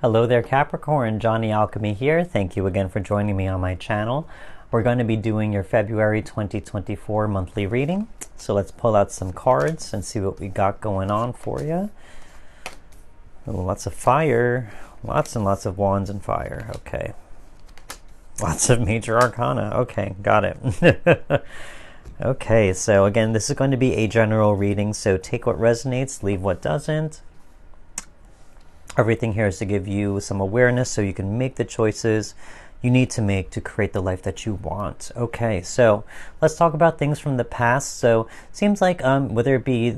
Hello there, Capricorn. Johnny Alchemy here. Thank you again for joining me on my channel. We're going to be doing your February 2024 monthly reading. So let's pull out some cards and see what we got going on for you. Ooh, lots of fire. Lots and lots of wands and fire. Okay. Lots of major arcana. Okay, got it. Okay, so again, this is going to be a general reading. So take what resonates, leave what doesn't. Everything here is to give you some awareness so you can make the choices you need to make to create the life that you want. Okay, so let's talk about things from the past. So seems like whether it be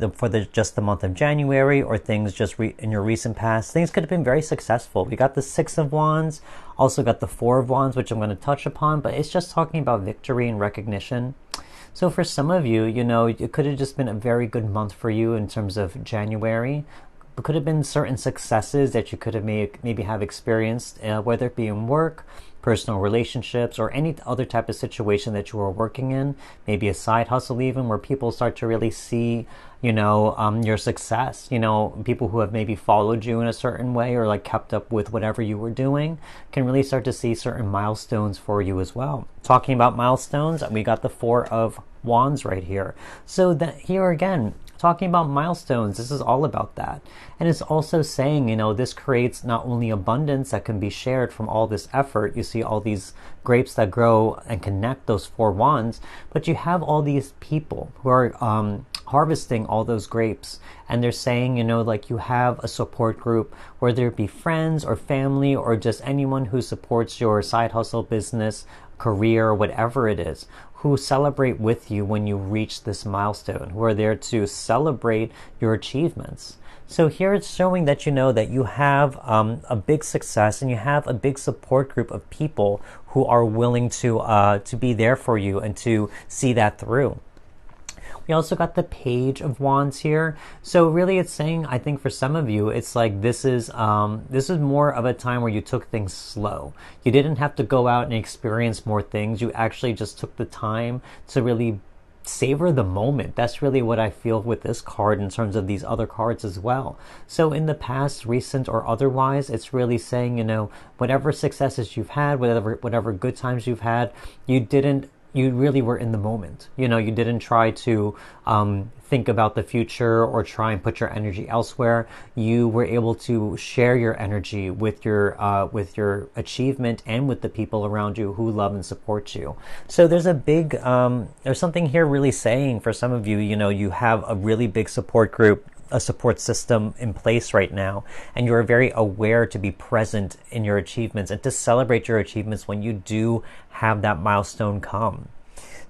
just the month of January or things just in your recent past, things could have been very successful. We got the Six of Wands, also got the Four of Wands, which I'm going to touch upon, but it's just talking about victory and recognition. So for some of you, it could have just been a very good month for you in terms of January. It could have been certain successes that you could have maybe have experienced, whether it be in work, personal relationships, or any other type of situation that you are working in. Maybe a side hustle even, where people start to really see, your success. People who have maybe followed you in a certain way or like kept up with whatever you were doing can really start to see certain milestones for you as well. Talking about milestones, we got the Four of Wands right here. So that here again, talking about milestones, this is all about that. And it's also saying, this creates not only abundance that can be shared from all this effort. You see all these grapes that grow and connect those four wands, but you have all these people who are harvesting all those grapes. And they're saying, like you have a support group, whether it be friends or family or just anyone who supports your side hustle, business, career, whatever it is, who celebrate with you when you reach this milestone, who are there to celebrate your achievements. So here it's showing that that you have a big success and you have a big support group of people who are willing to be there for you and to see that through. We also got the Page of Wands here. So really it's saying, I think for some of you, it's like this is more of a time where you took things slow. You didn't have to go out and experience more things. You actually just took the time to really savor the moment. That's really what I feel with this card in terms of these other cards as well. So in the past, recent or otherwise, it's really saying, whatever successes you've had, whatever good times you've had, you really were in the moment. You didn't try to think about the future or try and put your energy elsewhere. You were able to share your energy with your achievement and with the people around you who love and support you. So there's there's something here really saying for some of you, you have a really big support group, a support system in place right now, and you're very aware to be present in your achievements and to celebrate your achievements when you do have that milestone come.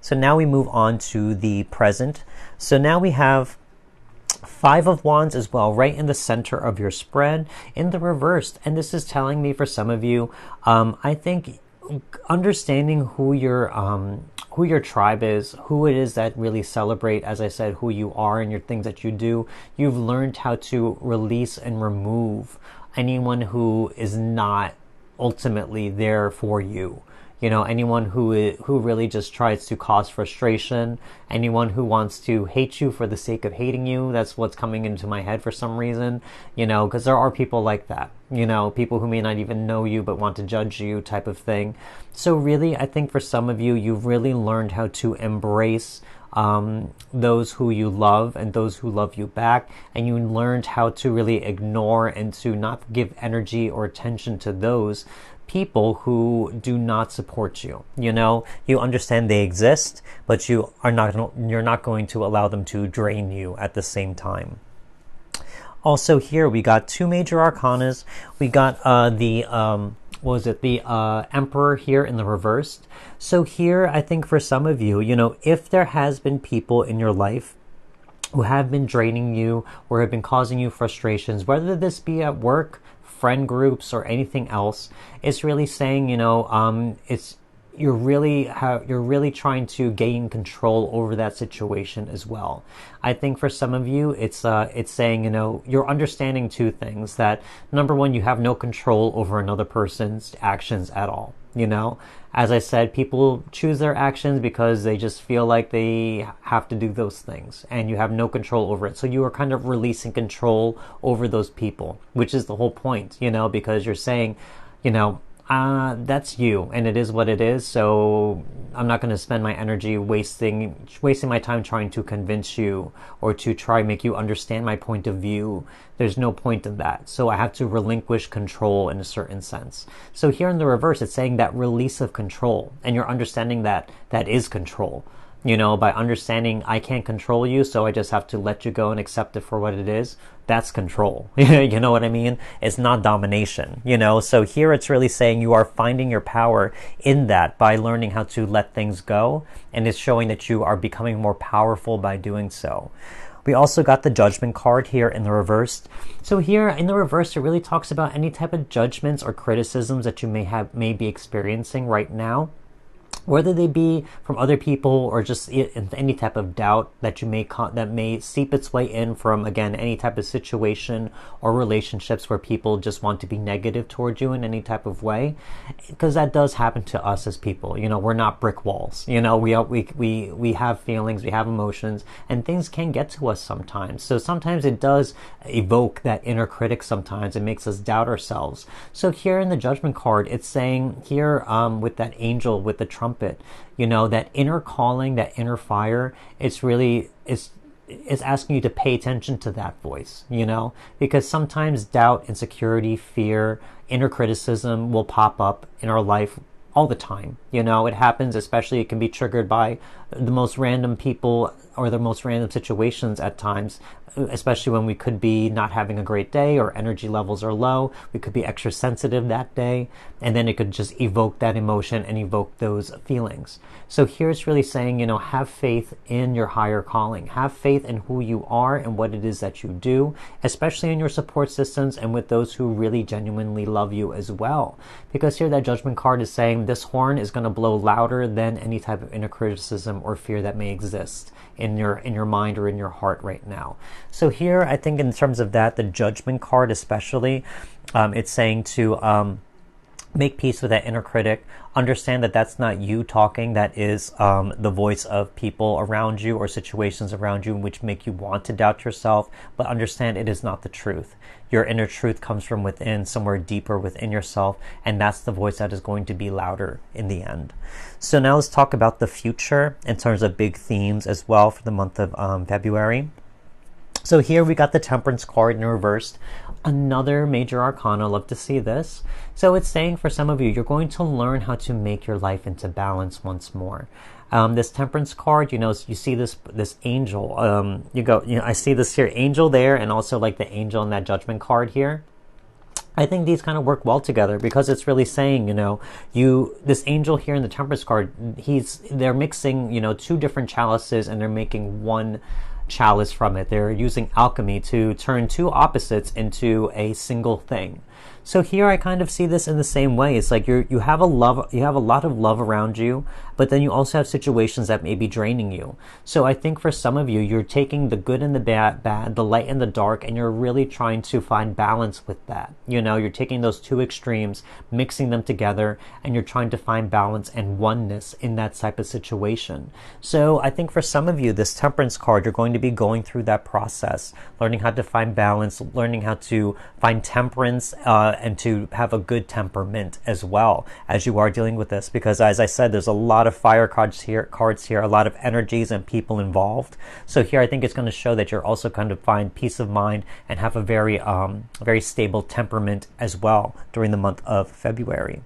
So now we move on to the present. So now we have Five of Wands as well, right in the center of your spread in the reversed. And this is telling me for some of you, I think understanding who your tribe is, who it is that really celebrate, as I said, who you are and your things that you do. You've learned how to release and remove anyone who is not ultimately there for you. Anyone who really just tries to cause frustration, anyone who wants to hate you for the sake of hating you. That's what's coming into my head for some reason, because there are people like that, people who may not even know you but want to judge you type of thing. So really, I think for some of you, you've really learned how to embrace those who you love and those who love you back, and you learned how to really ignore and to not give energy or attention to those people who do not support you. You understand they exist, but you're not going to allow them to drain you at the same time. Also here we got two major arcanas. We got the Emperor here in the reversed. So here I think for some of you, if there has been people in your life who have been draining you or have been causing you frustrations, whether this be at work, friend groups, or anything else, it's really saying, you're really trying to gain control over that situation as well. I think for some of you, it's saying, you're understanding two things. That number one, you have no control over another person's actions at all. you know. As I said, people choose their actions because they just feel like they have to do those things, and you have no control over it. So you are kind of releasing control over those people, which is the whole point, you know, because you're saying, you know, that's you, and it is what it is. So I'm not going to spend my energy wasting my time trying to convince you or to try make you understand my point of view. There's no point in that. So I have to relinquish control in a certain sense. So here in the reverse, it's saying that release of control, and you're understanding that that is control. You know, by understanding I can't control you, so I just have to let you go and accept it for what it is. That's control. You know what I mean? It's not domination, you know? So here it's really saying you are finding your power in that by learning how to let things go. And it's showing that you are becoming more powerful by doing so. We also got the Judgment card here in the reverse. So here in the reverse, it really talks about any type of judgments or criticisms that you may be experiencing right now, whether they be from other people or just any type of doubt that that may seep its way in from, again, any type of situation or relationships where people just want to be negative towards you in any type of way, because that does happen to us as people. You know, we're not brick walls. You know, we have feelings, we have emotions, and things can get to us sometimes. So sometimes it does evoke that inner critic. Sometimes it makes us doubt ourselves. So here in the Judgment card, it's saying here with that angel with the trumpet, you know, that inner calling, that inner fire, it's really is asking you to pay attention to that voice, you know, because sometimes doubt, insecurity, fear, inner criticism will pop up in our life all the time. You know, it happens, especially it can be triggered by the most random people or the most random situations at times, especially when we could be not having a great day or energy levels are low. We could be extra sensitive that day, and then it could just evoke that emotion and evoke those feelings. So here it's really saying, you know, have faith in your higher calling. Have faith in who you are and what it is that you do, especially in your support systems and with those who really genuinely love you as well. Because here that Judgment card is saying this horn is going to blow louder than any type of inner criticism or fear that may exist in your mind or in your heart right now. So here, I think in terms of that, the Judgment card especially, it's saying to make peace with that inner critic. Understand that that's not you talking. That is the voice of people around you or situations around you which make you want to doubt yourself. But understand it is not the truth. Your inner truth comes from within, somewhere deeper within yourself. And that's the voice that is going to be louder in the end. So now let's talk about the future in terms of big themes as well for the month of February. So here we got the Temperance card in reversed. Another major arcana. Love to see this. So it's saying for some of you, you're going to learn how to make your life into balance once more. This Temperance card, you know, you see this angel. I see this here angel there, and also like the angel in that Judgment card here. I think these kind of work well together because it's really saying, you know, this angel here in the Temperance card, they're mixing, you know, two different chalices and they're making one chalice from it. They're using alchemy to turn two opposites into a single thing. So here I kind of see this in the same way. It's like you have a lot of love around you, but then you also have situations that may be draining you. So I think for some of you, you're taking the good and the bad, the light and the dark, and you're really trying to find balance with that. You know, you're taking those two extremes, mixing them together, and you're trying to find balance and oneness in that type of situation. So I think for some of you, this Temperance card, you're going to be going through that process, learning how to find balance, learning how to find temperance, and to have a good temperament as well as you are dealing with this, because as I said, there's a lot of fire cards here, a lot of energies and people involved. So here I think it's going to show that you're also going to find peace of mind and have a very stable temperament as well during the month of February.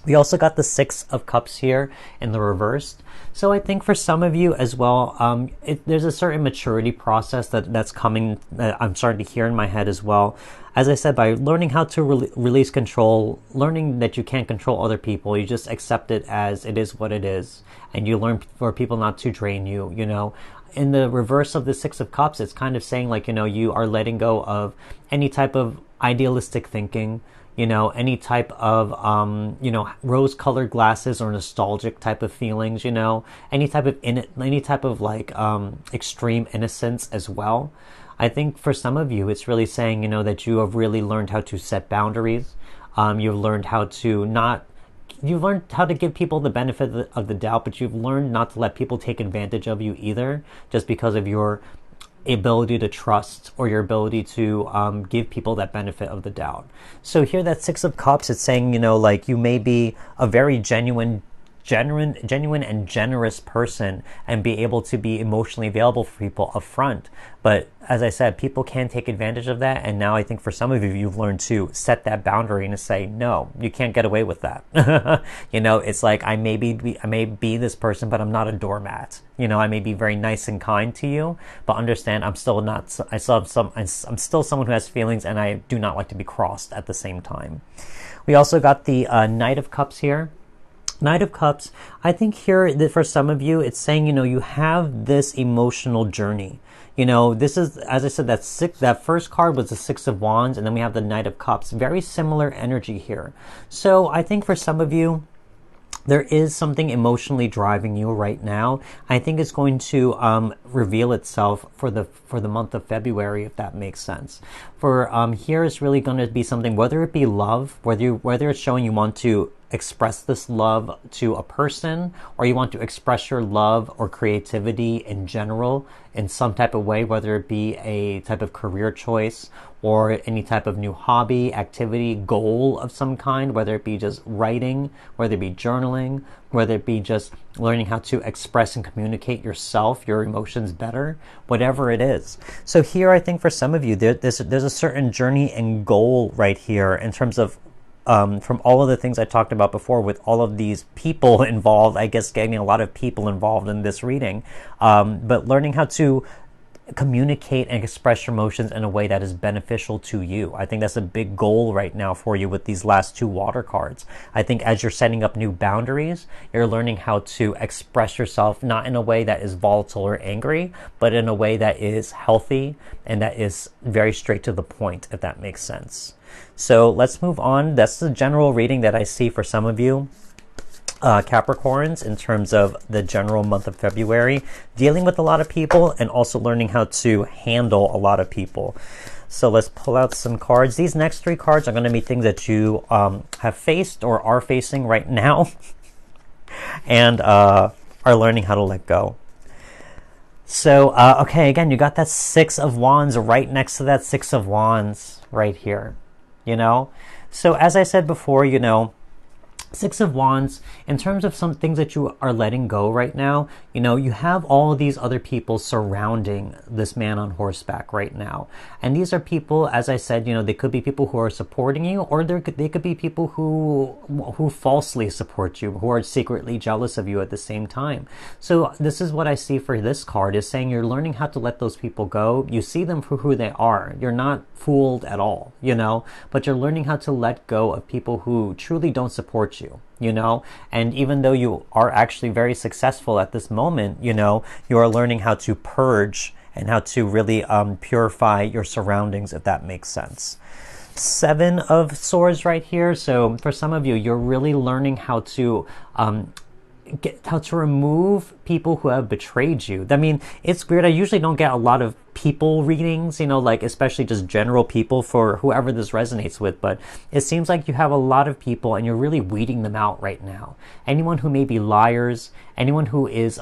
We also got the Six of Cups here in the reversed. So I think for some of you as well, there's a certain maturity process that's coming, I'm starting to hear in my head as well. As I said, by learning how to release control, learning that you can't control other people, you just accept it as it is what it is. And you learn for people not to drain you, you know. In the reverse of the Six of Cups, it's kind of saying like, you know, you are letting go of any type of idealistic thinking, you know, any type of, you know, rose-colored glasses or nostalgic type of feelings, you know, any type of like extreme innocence as well. I think for some of you, it's really saying, you know, that you have really learned how to set boundaries. You've learned how to not you've learned how to give people the benefit of the doubt, but you've learned not to let people take advantage of you either, just because of your ability to trust or your ability to give people that benefit of the doubt. So here, that Six of Cups, it's saying, you know, like, you may be a very genuine and generous person and be able to be emotionally available for people up front. But as I said, people can take advantage of that. And now I think for some of you, you've learned to set that boundary and to say, no, you can't get away with that. You know, it's like, I may be this person, but I'm not a doormat. You know, I may be very nice and kind to you, but understand I'm still someone who has feelings, and I do not like to be crossed at the same time. We also got the Knight of Cups here. Knight of Cups, I think here that for some of you, it's saying, you know, you have this emotional journey. You know, this is, as I said, that first card was the Six of Wands, and then we have the Knight of Cups. Very similar energy here. So I think for some of you, there is something emotionally driving you right now. I think it's going to reveal itself for the month of February, if that makes sense. For here is really going to be something, whether it be love, whether it's showing you want to express this love to a person, or you want to express your love or creativity in general in some type of way, whether it be a type of career choice or any type of new hobby, activity, goal of some kind, whether it be just writing, whether it be journaling, whether it be just learning how to express and communicate yourself, your emotions better, whatever it is. So here, I think for some of you, there's a certain journey and goal right here in terms of from all of the things I talked about before, with all of these people involved, I guess getting a lot of people involved in this reading, but learning how to communicate and express your emotions in a way that is beneficial to you. I think that's a big goal right now for you with these last two water cards. I think as you're setting up new boundaries, you're learning how to express yourself not in a way that is volatile or angry, but in a way that is healthy and that is very straight to the point, if that makes sense. So let's move on. That's the general reading that I see for some of you, Capricorns, in terms of the general month of February, dealing with a lot of people and also learning how to handle a lot of people. So let's pull out some cards. These next three cards are going to be things that you have faced or are facing right now and are learning how to let go. So, okay, again, you got that Six of Wands right next to that Six of Wands right here. You know, so as I said before, you know, Six of Wands, in terms of some things that you are letting go right now, you know, you have all of these other people surrounding this man on horseback right now. And these are people, as I said, you know, they could be people who are supporting you, or they could be people who falsely support you, who are secretly jealous of you at the same time. So this is what I see for this card, is saying you're learning how to let those people go. You see them for who they are. You're not fooled at all, you know, but you're learning how to let go of people who truly don't support you. You know, and even though you are actually very successful at this moment, you know, you are learning how to purge and how to really purify your surroundings, if that makes sense. Seven of Swords right here. So for some of you, you're really learning how to remove people who have betrayed you. I mean, it's weird. I usually don't get a lot of people readings, you know, like especially just general people for whoever this resonates with, but it seems like you have a lot of people and you're really weeding them out right now. Anyone who may be liars, anyone who is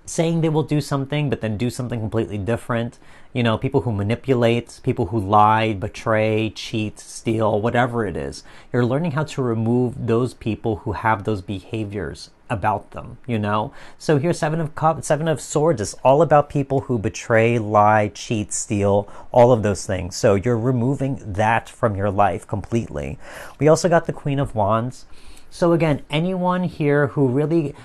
saying they will do something but then do something completely different, you know, people who manipulate, people who lie, betray, cheat, steal, whatever it is. You're learning how to remove those people who have those behaviors about them, you know. So here, Seven of Swords is all about people who betray, lie, cheat, steal, all of those things. So you're removing that from your life completely. We also got the Queen of Wands. So again, anyone here who really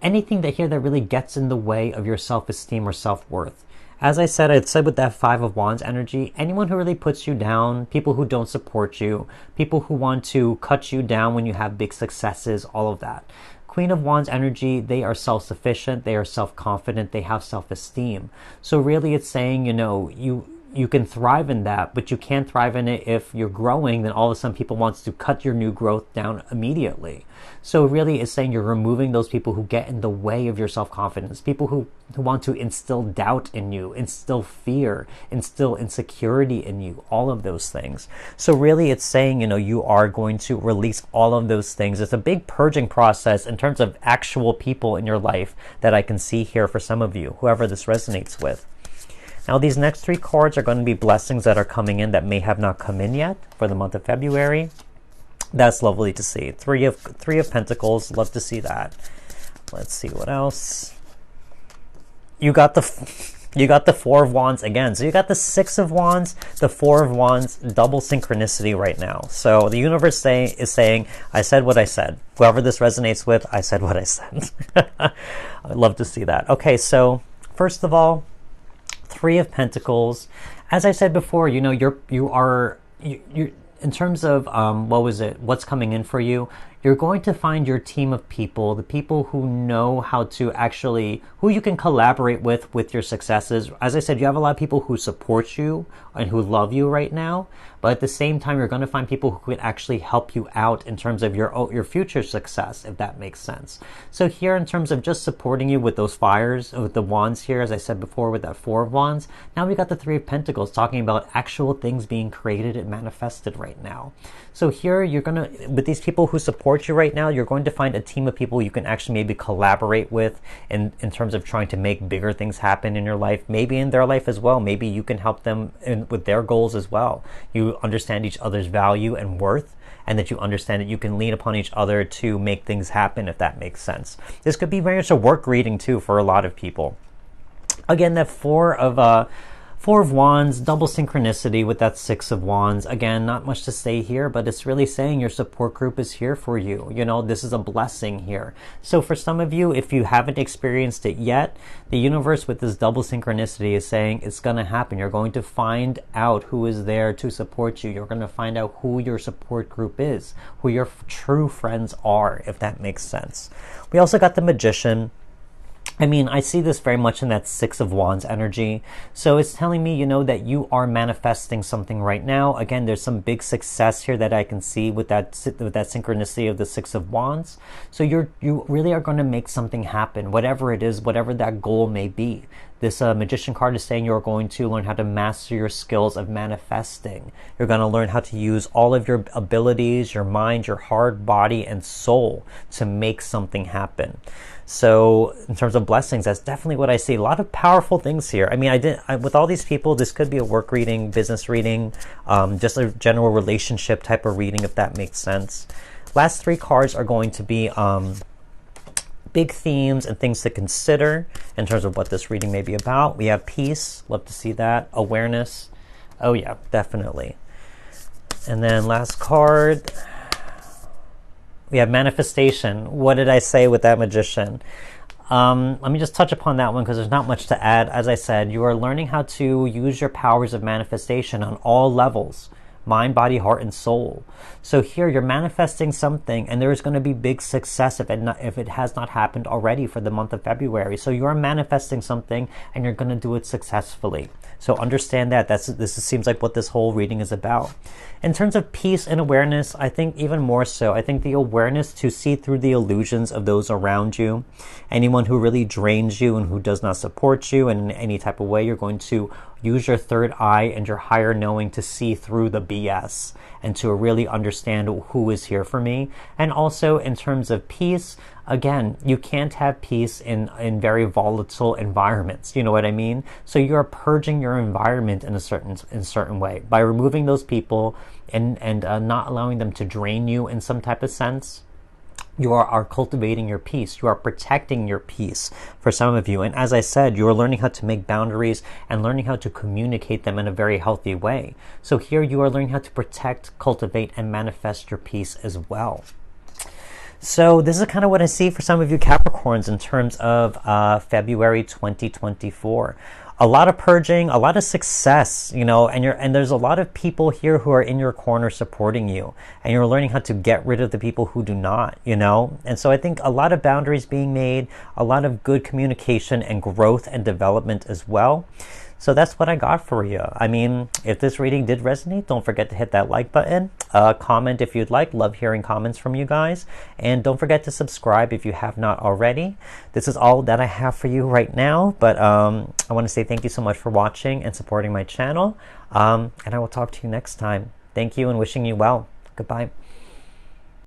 anything that really gets in the way of your self-esteem or self-worth. As I said with that Five of Wands energy, anyone who really puts you down, people who don't support you, people who want to cut you down when you have big successes, all of that. Queen of Wands energy, they are self-sufficient, they are self-confident, they have self-esteem. So really it's saying, you know, you can thrive in that, but you can't thrive in it if you're growing. Then all of a sudden people wants to cut your new growth down immediately. So really it's saying you're removing those people who get in the way of your self-confidence, people who want to instill doubt in you, instill fear, instill insecurity in you, all of those things. So really it's saying, you are going to release all of those things. It's a big purging process in terms of actual people in your life that I can see here for some of you, whoever this resonates with. Now these next 3 cards are going to be blessings that are coming in that may have not come in yet for the month of February. That's lovely to see. Three of Pentacles. Love to see that. Let's see what else. You got the 4 of Wands again. So you got the 6 of Wands, the 4 of Wands, double synchronicity right now. So the universe is saying, I said what I said. Whoever this resonates with, I said what I said. I'd love to see that. Okay, so first of all, 3 of Pentacles. As I said before, you're in terms of what's coming in for you, you're going to find your team of people, the people who know how to who you can collaborate with your successes. As I said, you have a lot of people who support you and who love you right now, but at the same time, you're going to find people who can actually help you out in terms of your future success, if that makes sense. So here, in terms of just supporting you with those fires, with the wands here, as I said before, with that 4 of Wands, now we got the 3 of Pentacles talking about actual things being created and manifested right now. So here, with these people who support you right now, you're going to find a team of people you can actually maybe collaborate with in terms of trying to make bigger things happen in your life, maybe in their life as well. Maybe you can help them with their goals as well. You understand each other's value and worth, and that you understand that you can lean upon each other to make things happen, if that makes sense. This could be very much a work reading too for a lot of people. Again, that 4 of Wands, double synchronicity with that 6 of Wands. Again, not much to say here, but it's really saying your support group is here for you. This is a blessing here. So for some of you, if you haven't experienced it yet, the universe with this double synchronicity is saying it's going to happen. You're going to find out who is there to support you. You're going to find out who your support group is, who your true friends are, if that makes sense. We also got the Magician. I see this very much in that 6 of Wands energy. So it's telling me, that you are manifesting something right now. Again, there's some big success here that I can see with that synchronicity of the 6 of Wands. So you really are going to make something happen, whatever it is, whatever that goal may be. This Magician card is saying you're going to learn how to master your skills of manifesting. You're going to learn how to use all of your abilities, your mind, your heart, body, and soul to make something happen. So in terms of blessings, that's definitely what I see. A lot of powerful things here. With all these people, this could be a work reading, business reading, just a general relationship type of reading, if that makes sense. Last 3 cards are going to be big themes and things to consider in terms of what this reading may be about. We have peace. Love to see that. Awareness. Oh yeah, definitely. And then last card, we have manifestation. What did I say with that Magician? Let me just touch upon that one because there's not much to add. As I said, you are learning how to use your powers of manifestation on all levels. Mind, body, heart, and soul. So here you're manifesting something, and there is going to be big success if it has not happened already for the month of February. So you are manifesting something, and you're going to do it successfully. So understand that. This seems like what this whole reading is about. In terms of peace and awareness, I think even more so, I think the awareness to see through the illusions of those around you. Anyone who really drains you and who does not support you in any type of way, you're going to use your third eye and your higher knowing to see through the BS and to really understand who is here for me. And also in terms of peace, again, you can't have peace in very volatile environments. You know what I mean? So you're purging your environment in a certain way by removing those people and not allowing them to drain you in some type of sense. You are cultivating your peace. You are protecting your peace for some of you. And as I said, you are learning how to make boundaries and learning how to communicate them in a very healthy way. So here you are learning how to protect, cultivate, and manifest your peace as well. So this is kind of what I see for some of you Capricorns in terms of February 2024. A lot of purging, a lot of success, and there's a lot of people here who are in your corner supporting you, and you're learning how to get rid of the people who do not, And so I think a lot of boundaries being made, a lot of good communication and growth and development as well. So that's what I got for you. I mean, if this reading did resonate, don't forget to hit that like button. Comment if you'd like. Love hearing comments from you guys. And don't forget to subscribe if you have not already. This is all that I have for you right now. But I want to say thank you so much for watching and supporting my channel. And I will talk to you next time. Thank you and wishing you well. Goodbye.